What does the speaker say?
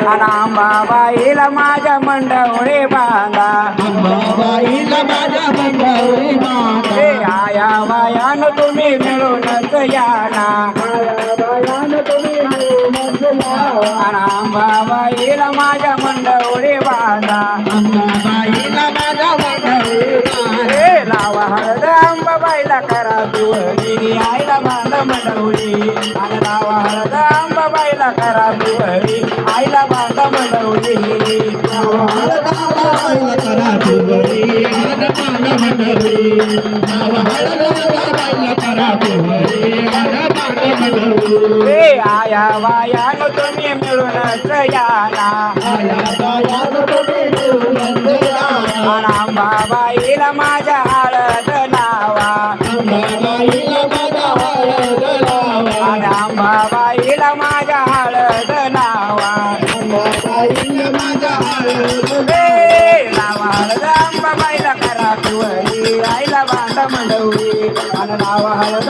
अंबाबाईला माझ्या मंडवळे बांधा अंबाबाईला माझ्या मंडळी बांधा हे आया वायान तुम्ही मिळूनच याना अंबाबाईला माझ्या मंडवळे बांधा अंबाबाईला माझ्या मंडळी बांधा हे लावा हळद अंबाबाईला करा तुवरी आईला बांधा मंडवळी आणि लावा हळद अंबाबाईला करा तुवरी आईला बांधा मंडवळी अंबाबाईला करा तुवरी आईला बांधा मंडळी अंबाबाईला करा तुवरी आईला बांधा मंडळी हे आया वायान तुम्ही मिळूनच याना आया बायान तुम्ही मिळूनच याना अंबाबाईला माझ्या हळद लावा अंबाबाईला माझ्या हळद लावा आणि अंबाबाईला माझ्या हळद लावा अंबाबाईला माझ्या हळद हे लावा हळद अंबाबाईला करा तुवरी आईला बांधा मंडवली आणि लावा हळद